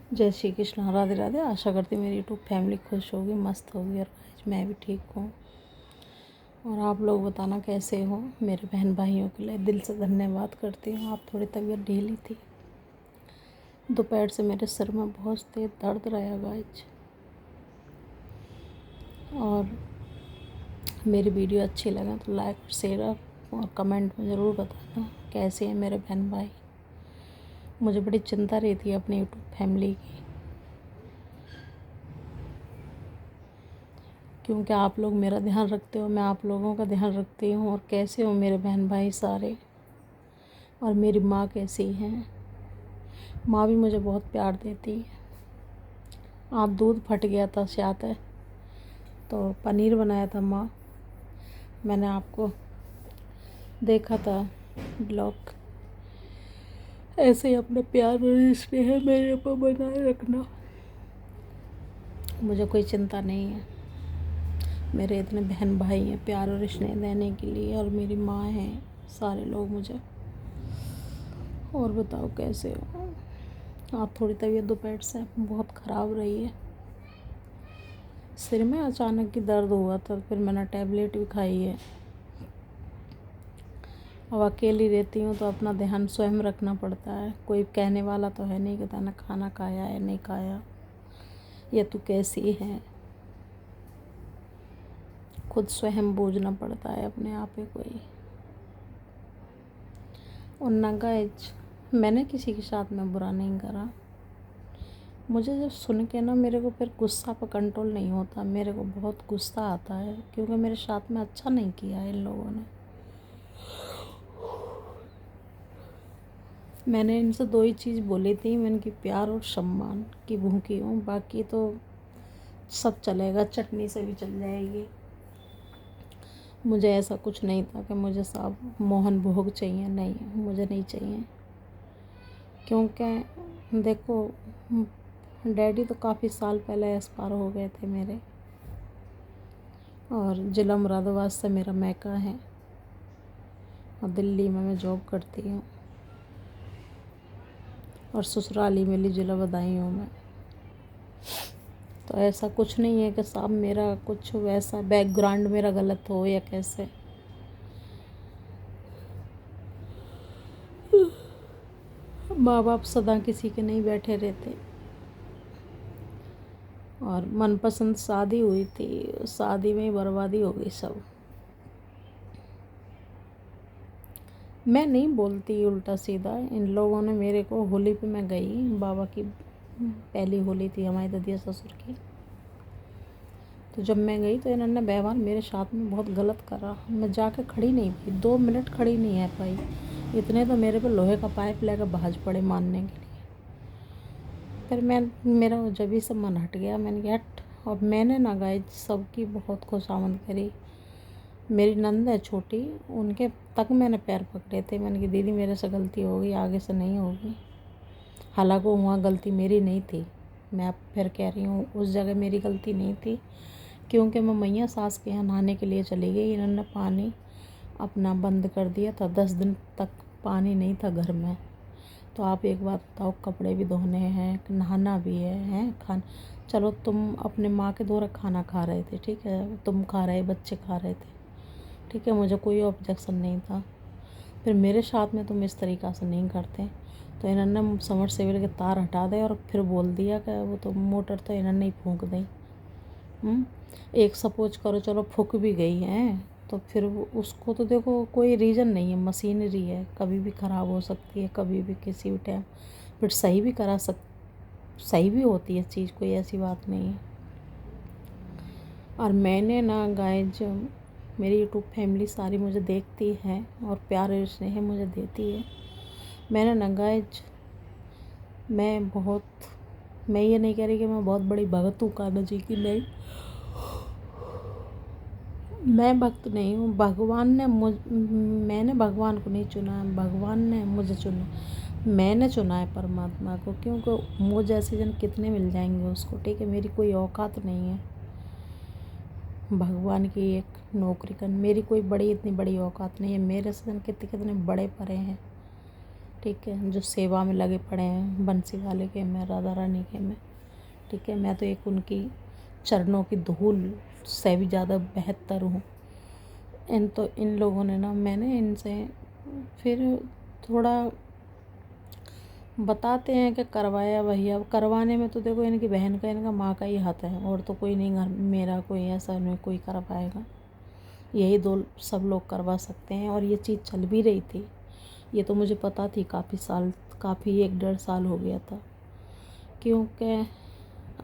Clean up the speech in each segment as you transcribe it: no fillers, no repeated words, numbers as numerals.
जय श्री कृष्ण, राधे राधे। आशा करती मेरी यूट्यूब फैमिली खुश होगी, मस्त होगी और आज मैं भी ठीक हूँ। और आप लोग बताना कैसे हो। मेरे बहन भाइयों के लिए दिल से धन्यवाद करती हूँ। आप थोड़ी तबीयत ढीली थी, दोपहर से मेरे सिर में बहुत तेज दर्द रहा गाइज। और मेरी वीडियो अच्छी लगे तो लाइक और शेयर और कमेंट में ज़रूर बताना कैसे हैं मेरे बहन भाई। मुझे बड़ी चिंता रहती है अपनी यूट्यूब फैमिली की, क्योंकि आप लोग मेरा ध्यान रखते हो, मैं आप लोगों का ध्यान रखती हूँ। और कैसे हो मेरे बहन भाई सारे, और मेरी माँ कैसी है। माँ भी मुझे बहुत प्यार देती है। आज दूध फट गया था शायद है, तो पनीर बनाया था माँ। मैंने आपको देखा था ब्लॉग। ऐसे ही अपने प्यार और स्नेह मेरे पर बनाए रखना। मुझे कोई चिंता नहीं है, मेरे इतने बहन भाई हैं प्यार और स्नेह देने के लिए, और मेरी माँ है, सारे लोग मुझे। और बताओ कैसे हो आप। थोड़ी तबीयत दोपहर से बहुत ख़राब रही है। सिर में अचानक की दर्द हुआ था, फिर मैंने टैबलेट भी खाई है। अब अकेली रहती हूँ तो अपना ध्यान स्वयं रखना पड़ता है। कोई कहने वाला तो है नहीं कि तूने खाना खाया है नहीं खाया, या तू कैसी है। खुद स्वयं बूझना पड़ता है अपने आप ही कोई। और ना गाइज, मैंने किसी के साथ में बुरा नहीं करा। मुझे जब सुन के ना मेरे को फिर गुस्सा पर कंट्रोल नहीं होता। मेरे को बहुत गुस्सा आता है, क्योंकि मेरे साथ में अच्छा नहीं किया है इन लोगों ने। मैंने इनसे दो ही चीज़ बोली थी, मैं इनकी प्यार और सम्मान की भूखी हूँ। बाकी तो सब चलेगा, चटनी से भी चल जाएगी। मुझे ऐसा कुछ नहीं था कि मुझे साहब मोहन भोग चाहिए, नहीं मुझे नहीं चाहिए। क्योंकि देखो, डैडी तो काफ़ी साल पहले एक्सपायर हो गए थे मेरे, और ज़िला मुरादाबाद से मेरा मैका है, और दिल्ली में मैं जॉब करती हूँ, और ससुराली मेरी ज़िला बदायूं हूँ मैं। तो ऐसा कुछ नहीं है कि साहब मेरा कुछ वैसा बैकग्राउंड मेरा गलत हो या कैसे। माँ बाप सदा किसी के नहीं बैठे रहते। और मनपसंद शादी हुई थी, शादी में ही बर्बादी हो गई सब। मैं नहीं बोलती उल्टा सीधा। इन लोगों ने मेरे को, होली पे मैं गई, बाबा की पहली होली थी हमारे ददिया ससुर की। तो जब मैं गई तो इन्होंने व्यवहार मेरे साथ में बहुत गलत करा। मैं जाके खड़ी नहीं पाई, 2 मिनट खड़ी नहीं है पाई। इतने तो मेरे पे लोहे का पाइप लेकर भाज पड़े मारने के लिए। फिर मेरा जब ही सब मन हट गया, मैंने कहा हट। और मैंने ना गाय सबकी बहुत खुशामद करी। मेरी नंद है छोटी, उनके तक मैंने पैर पकड़े थे। मैंने कहा दीदी मेरे से गलती हो गई, आगे से नहीं होगी। हालांकि वहाँ गलती मेरी नहीं थी। मैं अब फिर कह रही हूँ, उस जगह मेरी गलती नहीं थी, क्योंकि मैं मैया सास के यहाँ नहाने के लिए चली गई। इन्होंने पानी अपना बंद कर दिया था, 10 दिन तक पानी नहीं था घर में। तो आप एक बात बताओ, कपड़े भी धोने हैं, नहाना भी है, हैं खान। चलो तुम अपने माँ के द्वारा खाना खा रहे थे, ठीक है, तुम खा रहे, बच्चे खा रहे थे, ठीक है, मुझे कोई ऑब्जेक्शन नहीं था। फिर मेरे साथ में तुम इस तरीक़ा से नहीं करते। तो इन्होंने समरसेबल के तार हटा दे और फिर बोल दिया कि वो तो मोटर तो इन्होंने ही फूँक दी। एक सपोज करो, चलो फूँक भी गई है तो फिर उसको तो देखो कोई रीज़न नहीं है, मशीनरी है, कभी भी ख़राब हो सकती है, कभी भी किसी भी टाइम। फिर सही भी सही भी होती है चीज़, कोई ऐसी बात नहीं है। और मैंने ना गाइज, मेरी यूट्यूब फैमिली सारी मुझे देखती है और प्यार और स्नेह मुझे देती है। मैंने ना गाइज, मैं ये नहीं कह रही कि मैं बहुत बड़ी भगत हूँ कान्हा जी की, नहीं। मैं भक्त नहीं हूँ। मैंने भगवान को नहीं चुना है, भगवान ने मुझे चुना। मैंने चुना है परमात्मा को, क्योंकि मुझ जैसे जन कितने मिल जाएंगे उसको, ठीक है। मेरी कोई औकात नहीं है भगवान की एक नौकरी करनी। मेरी कोई इतनी बड़ी औकात नहीं है। मेरे से कितने कितने बड़े परे हैं, ठीक है, जो सेवा में लगे पड़े हैं, बंसी वाले के में, राधा रानी के में। ठीक है, मैं तो एक उनकी चरणों की धूल से भी ज़्यादा बेहतर हूँ। इन लोगों ने ना, मैंने इनसे फिर थोड़ा बताते हैं कि करवाया भैया। अब करवाने में तो देखो इनकी बहन का, इनका माँ का ही हाथ है, और तो कोई नहीं घर मेरा कोई ऐसा नहीं कोई कर पाएगा। यही दो सब लोग करवा सकते हैं। और ये चीज़ चल भी रही थी, ये तो मुझे पता थी काफ़ी 1-1.5 साल हो गया था। क्योंकि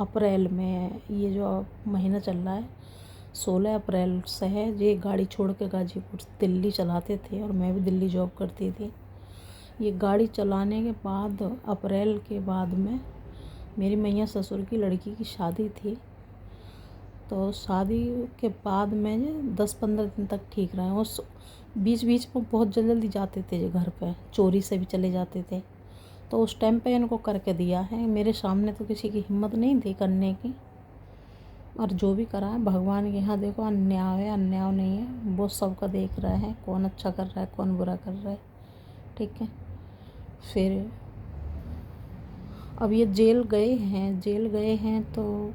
अप्रैल में ये जो महीना चल रहा है 16 अप्रैल से है, ये गाड़ी छोड़ के गाजीपुर दिल्ली चलाते थे और मैं भी दिल्ली जॉब करती थी। ये गाड़ी चलाने के बाद अप्रैल के बाद में मेरी मैया ससुर की लड़की की शादी थी। तो शादी के बाद में 10-15 दिन तक ठीक रहे। उस बीच बीच में बहुत जल्दी जाते थे ये घर पे, चोरी से भी चले जाते थे। तो उस टाइम पे इनको करके दिया है। मेरे सामने तो किसी की हिम्मत नहीं थी करने की। और जो भी करा है भगवान के यहाँ देखो, अन्याय है अन्याय नहीं है, वो सबका देख रहा है, कौन अच्छा कर रहा है कौन बुरा कर रहा है। ठीक है, फिर अब ये जेल गए हैं तो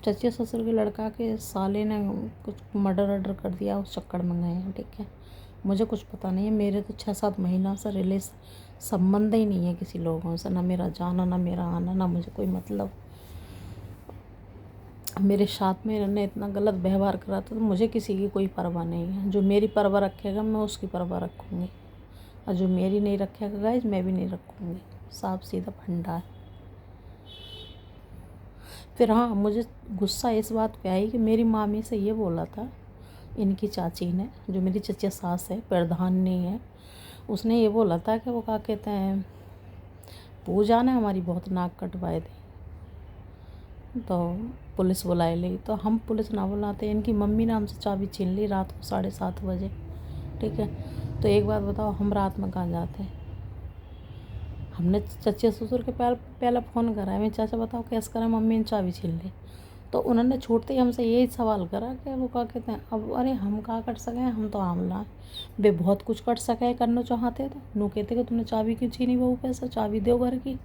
चचे ससुर के लड़का के साले ने कुछ मर्डर कर दिया, उस चक्कर में गए हैं। ठीक है, मुझे कुछ पता नहीं है। मेरे तो 6-7 महीना से संबंध ही नहीं है किसी लोगों से, ना मेरा जाना ना मेरा आना, ना मुझे कोई मतलब। मेरे साथ में इन्होंने इतना गलत व्यवहार करा था, तो मुझे किसी की कोई परवाह नहीं है। जो मेरी परवाह रखेगा मैं उसकी परवाह रखूँगी, और जो मेरी नहीं रखेगा गाइस मैं भी नहीं रखूँगी। साफ सीधा फंडा है। फिर हाँ, मुझे गुस्सा इस बात पे आई कि मेरी मामी से ये बोला था इनकी चाची ने, जो मेरी चचा सास है, प्रधान नहीं है, उसने ये बोला था कि वो क्या कहते हैं, पूजा ने हमारी बहुत नाक कटवाए थे तो पुलिस बुलाई ली। तो हम पुलिस ना बुलाते, इनकी मम्मी ने हमसे चाबी छीन ली रात को 7:30 बजे। ठीक है, तो एक बात बताओ, हम रात में कहाँ जाते हैं? हमने चचे ससुर के पहले फ़ोन करा है, मैं चाचा बताओ कैसे करें, मम्मी ने चाबी छीन ली। तो उन्होंने छूटते ही हमसे यही सवाल करा कि वो क्या कहते हैं, अब अरे हम क्या कर सकें, हम तो आमला हैं। वे बहुत कुछ कर सके करना चाहते तो नू कहते कि तुमने चाबी क्यों छीनी बहू पैसा, चाबी दो घर की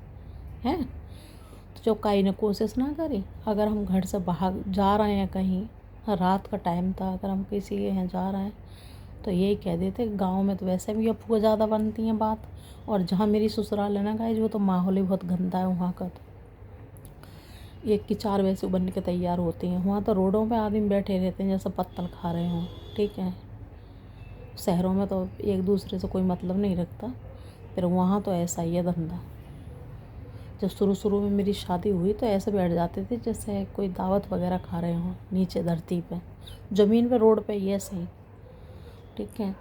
हैं। तो जो काई ने कोशिश ना करी, अगर हम घर से बाहर जा रहे हैं कहीं, रात का टाइम था, अगर हम किसी के यहाँ जा रहे हैं तो यही कह देते। गाँव में तो वैसे भी अफवाह ज़्यादा बनती हैं बात, और जहाँ मेरी ससुराल है ना गाइस, वो तो माहौल ही बहुत गंदा है वहाँ का। तो 1 की 4 वैसे बन के तैयार होती हैं। वहाँ तो रोडों पे आदमी बैठे रहते हैं जैसे पत्तल खा रहे हों। ठीक है, शहरों में तो एक दूसरे से कोई मतलब नहीं रखता, फिर वहाँ तो ऐसा ही है धंधा। जब शुरू में मेरी शादी हुई तो ऐसे बैठ जाते थे जैसे कोई दावत वगैरह खा रहे हों, नीचे धरती पे, ज़मीन पे, रोड पे, ये सही। ठीक है,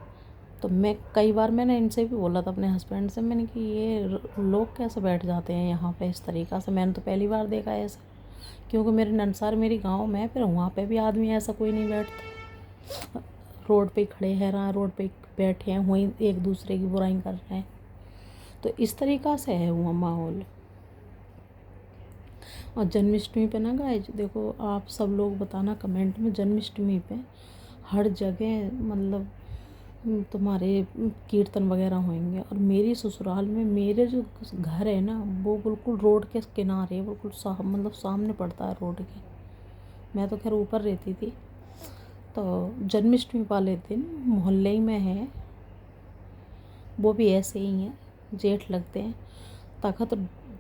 तो कई बार मैंने इनसे भी बोला था अपने हस्बैंड से, मैंने कि ये लोग कैसे बैठ जाते हैं यहाँ पे इस तरीक़ा से। मैंने तो पहली बार देखा है ऐसा, क्योंकि मेरे ननसार मेरी गांव में है, फिर वहाँ पे भी आदमी ऐसा कोई नहीं बैठता। रोड पे खड़े हैं, रोड पे बैठे हैं, वहीं एक दूसरे की बुराई कर रहे हैं। तो इस तरीक़ा से है वहाँ माहौल। और जन्माष्टमी पे ना गाइस, देखो आप सब लोग बताना कमेंट में, जन्माष्टमी पे हर जगह मतलब तुम्हारे कीर्तन वगैरह होंगे। और मेरी ससुराल में मेरे जो घर है ना, वो बिल्कुल रोड के किनारे, बिल्कुल मतलब सामने पड़ता है रोड के। मैं तो खैर ऊपर रहती थी। तो जन्माष्टमी वाले दिन मोहल्ले ही में है, वो भी ऐसे ही हैं, जेठ लगते हैं, तख़्त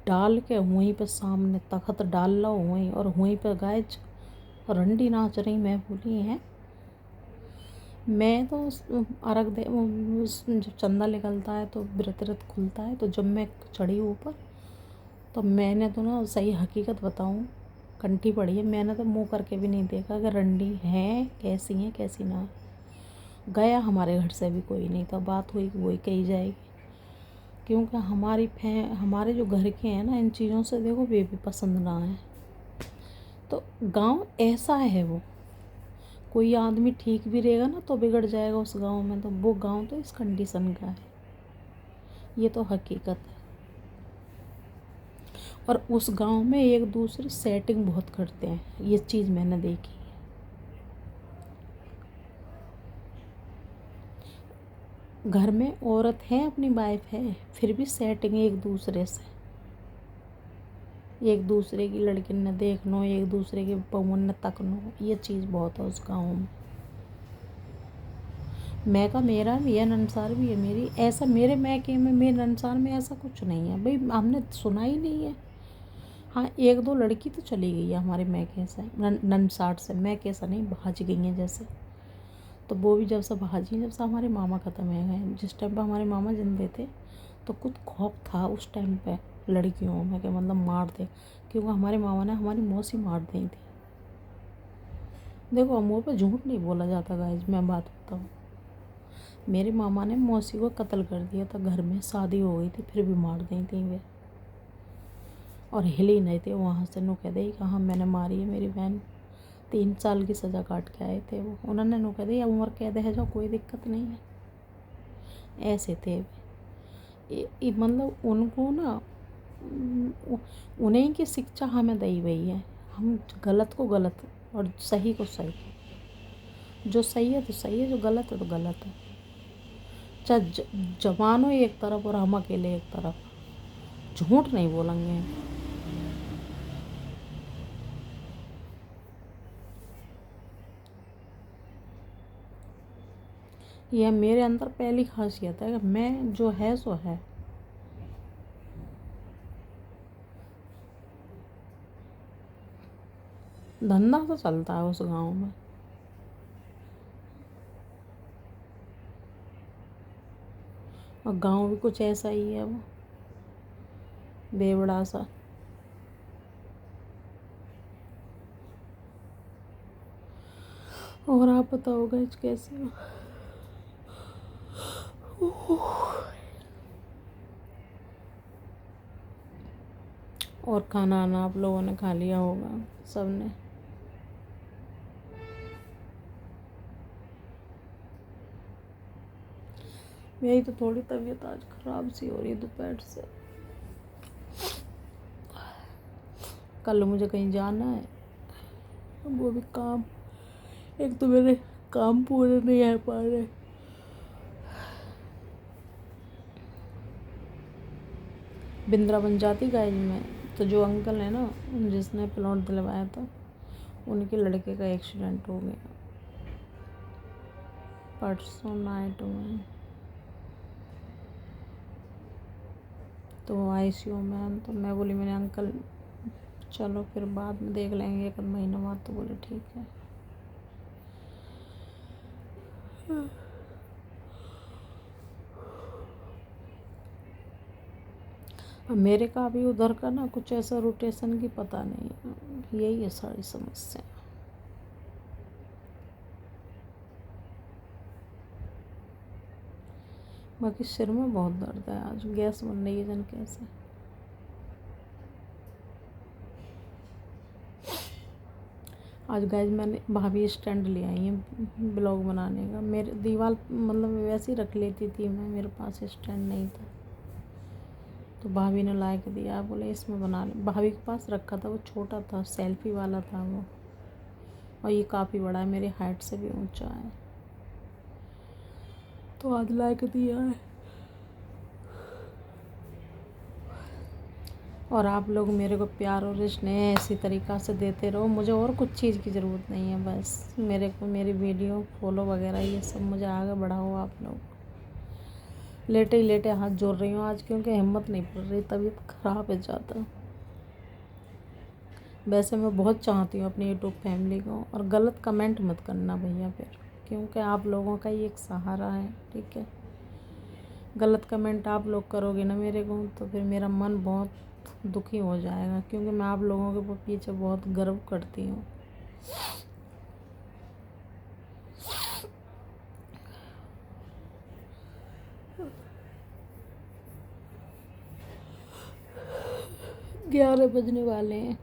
डाल के वहीं पे सामने तख़्त डाल लो वहीं, और वहीं पे गाय रंडी नाच रही, मैं भूली हैं। मैं तो अर्घ दे, जब चंदा निकलता है तो व्रत खुलता है, तो जब मैं चढ़ी ऊपर तो मैंने तो ना, सही हकीकत बताऊं, कंठी पड़ी है, मैंने तो मुंह करके भी नहीं देखा कि रंडी हैं कैसी ना। गया हमारे घर से भी कोई नहीं था, बात हुई वही कही जाएगी। क्योंकि हमारे जो घर के हैं ना, इन चीज़ों से देखो वे भी पसंद ना है। तो गांव ऐसा है, वो कोई आदमी ठीक भी रहेगा ना तो बिगड़ जाएगा उस गांव में। तो वो गांव तो इस कंडीशन का है, ये तो हकीकत है। और उस गांव में एक दूसरे सेटिंग बहुत करते हैं, ये चीज़ मैंने देखी। घर में औरत है, अपनी वाइफ है, फिर भी सेटिंग एक दूसरे से, एक दूसरे की लड़की ने देखनो, एक दूसरे के पवन ने तकनो, ये चीज़ बहुत है उस गाँव में। मैं का मेरा भी है, ननसार भी है मेरी, ऐसा मेरे मैके में, मेरे ननसार में ऐसा कुछ नहीं है भाई, हमने सुना ही नहीं है। हाँ, एक दो लड़की तो चली गई है हमारे मैके से, ननसार से, मैके से नहीं, भाज गई हैं जैसे। तो वो भी जब से भाजी, जब से हमारे मामा ख़त्म हो गए, जिस टाइम पे हमारे मामा जिंदे थे तो कुछ खौफ था उस टाइम पे लड़कियों में कि मतलब मार दे, क्योंकि हमारे मामा ने हमारी मौसी मार दी थी। देखो, मुँह पे झूठ नहीं बोला जाता गाइस, मैं बात बताऊँ, मेरे मामा ने मौसी को कत्ल कर दिया था, घर में शादी हो गई थी फिर भी मार दी थी वे, और हिली नहीं थे वहाँ से। नु कह दे कहाँ मैंने मारी है मेरी बहन, 3 साल की सज़ा काट के आए थे वो, उन्होंने नु कह दी उम्र कैद है जो, कोई दिक्कत नहीं है, ऐसे थे मतलब उनको ना, उन्हीं की शिक्षा हमें दी हुई है, हम गलत को गलत और सही को सही, जो सही है तो सही है, जो गलत है तो गलत है, चाहे जवान हो एक तरफ और हम अकेले एक तरफ, झूठ नहीं बोलेंगे। यह मेरे अंदर पहली खासियत है कि मैं जो है सो है। धंधा तो चलता है उस गांव में, और गांव भी कुछ ऐसा ही है, वो बेवड़ा सा। और आप बताओ गाइस कैसे हो? और खाना आना आप लोगों ने खा लिया होगा सब ने? मेरी तो थोड़ी तबीयत आज ख़राब सी हो रही है दोपहर से। कल मुझे कहीं जाना है, वो भी काम, एक तो मेरे काम पूरे नहीं आ पा रहे। वृंदावन जाती गाइज में, तो जो अंकल है ना जिसने प्लॉट दिलवाया था, उनके लड़के का एक्सीडेंट हो गया परसों नाइट में, तो वो आईसीयू में है। तो मैं बोली, मैंने अंकल चलो फिर बाद में देख लेंगे, 1 महीने बाद, तो बोले ठीक है। अब मेरे का भी उधर का ना कुछ ऐसा रोटेशन की पता नहीं है, यही है सारी समस्या। बाकी सिर में बहुत दर्द है, आज गैस बन रही है जन कैसे। आज गाइज मैंने भाभी स्टैंड ले आई है ब्लॉग बनाने का, मेरे दीवार मतलब वैसे ही रख लेती थी मैं, मेरे पास स्टैंड नहीं था, तो भाभी ने ला के दिया, बोले इसमें बना ले। भाभी के पास रखा था, वो छोटा था, सेल्फी वाला था वो, और ये काफ़ी बड़ा है, मेरी हाइट से भी ऊंचा है, तो आज ला के दिया है। और आप लोग मेरे को प्यार और स्नेह इसी तरीक़ा से देते रहो, मुझे और कुछ चीज़ की ज़रूरत नहीं है, बस मेरे को मेरी वीडियो फॉलो वगैरह ये सब मुझे आगे बढ़ाओ आप लोग। लेटे ही लेटे हाथ जोड़ रही हूँ आज, क्योंकि हिम्मत नहीं पड़ रही, तबीयत ख़राब है ज़्यादा। वैसे मैं बहुत चाहती हूँ अपनी यूट्यूब फैमिली को, और गलत कमेंट मत करना भैया फिर, क्योंकि आप लोगों का ही एक सहारा है, ठीक है। गलत कमेंट आप लोग करोगे ना मेरे को, तो फिर मेरा मन बहुत दुखी हो जाएगा, क्योंकि मैं आप लोगों के पीछे बहुत गर्व करती हूँ। ग्यारह बजने वाले हैं।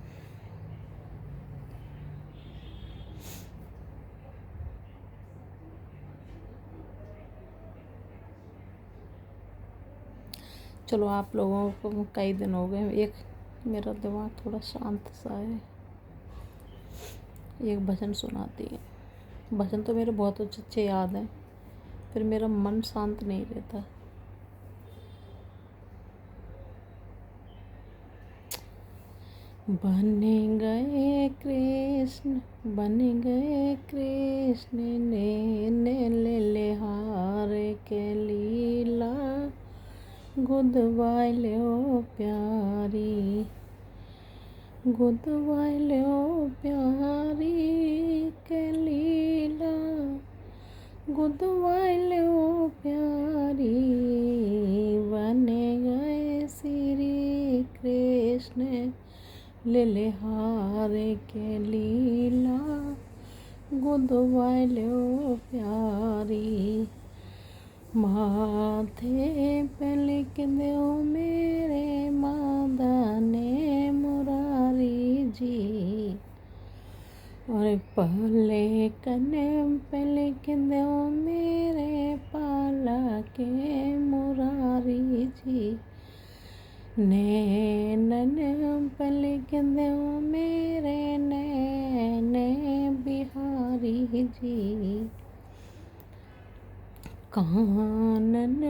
चलो, आप लोगों को कई दिन हो गए, एक मेरा दिमाग थोड़ा शांत सा है, एक भजन सुनाती है। भजन तो मेरे बहुत अच्छे अच्छे याद हैं, फिर मेरा मन शांत नहीं रहता। बन गए कृष्ण ने ले हार के लीला, गुदवाई लो प्यारी, गुदवाई लो प्यारी के लीला, गुदवाई लो प्यारी। बन गए श्री कृष्ण ले हार के लीला, गुदवाई लो प्यारी। माथे पे लिख दो मेरे मादाने मुरारी जी, और पहले कने पे लिख दो मेरे पाला के मुरारी जी। नैनन पे लिख दो मेरे नैने बिहारी जी। कानन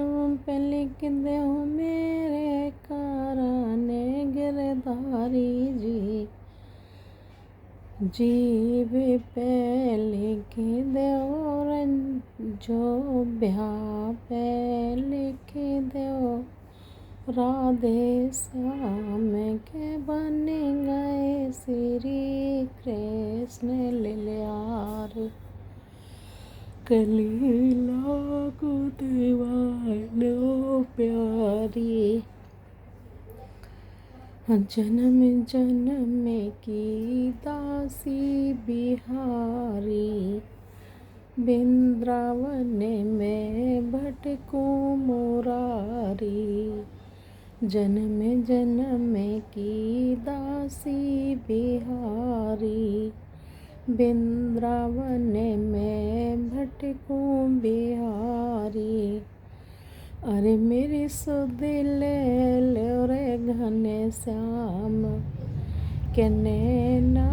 पे लिख दो मेरे कारण गिरधारी जी। जीभ पे लिख दो जो ब्याह पे लिख दो, राधे श्याम के बन गए श्री कृष्ण लीलार कलीला, गुदवाई लो प्यारी। जन्म जन्म की दासी बिहारी, वृंदावन में भटकूं मुरारी। जन्म जन्म की दासी बिहारी, वृंदावन में भटकूं बिहारी। अरे मेरी सुध ले लो रे घने श्याम, के नैना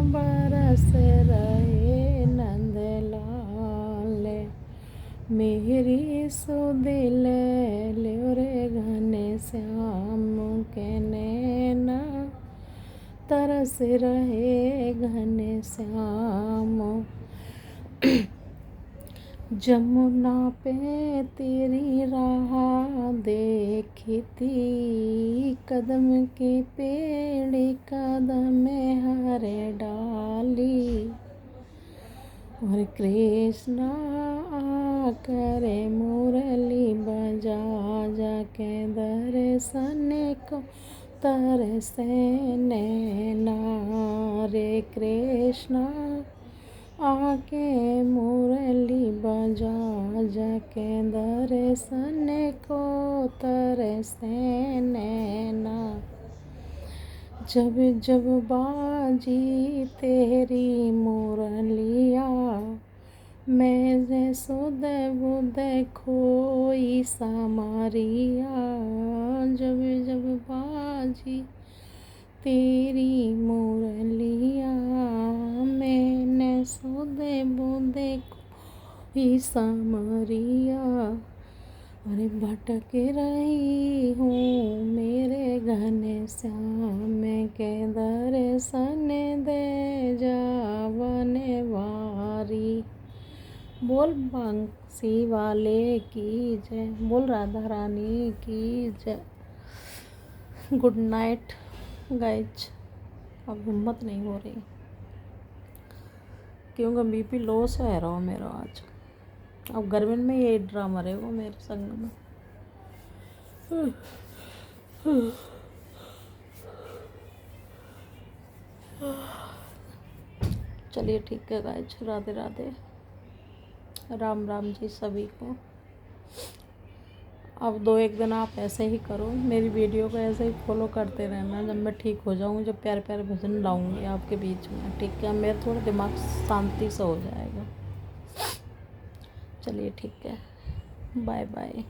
बरस रहे नंदलाल। मेरी सुध ले लो रे घने श्याम, के नैना तरस रहे घने श्याम। जमुना पे तेरी राह देखी थी, कदम के पेड़ कदम हरे डाली। और कृष्णा आकर मुरली बजा, जाके दर्शन को तरसे नैना। रे कृष्णा आके मुरली बजा, जाके दर्शन को तरसे नैना। जब जब बाजी तेरी मुरलिया, मैं सुध बुध खोई सामरिया। जब जब बाजी तेरी मुरलिया, मैंने सुध बुध खोई सामरिया। अरे भटक रही हूँ मेरे घने श्याम के दर्शन दे जावने वारी। बोल बंसी वाले की जय, बोल राधा रानी की जय। Good night guys. अब हिम्मत नहीं हो रही क्योंकि बीपी लो सा है रहा मेरा आज। अब गर्मी में यही ड्रामा रहेगा मेरे संग में। चलिए ठीक है गाइज, राधे राधे, राम राम जी सभी को। अब 2-1 दिन आप ऐसे ही करो, मेरी वीडियो को ऐसे ही फॉलो करते रहना। जब मैं ठीक हो जाऊँ, जब प्यारे प्यारे भजन लाऊंगी आपके बीच में, ठीक है। मेरा थोड़ा दिमाग शांति से हो जाएगा। चलिए ठीक है, बाय बाय।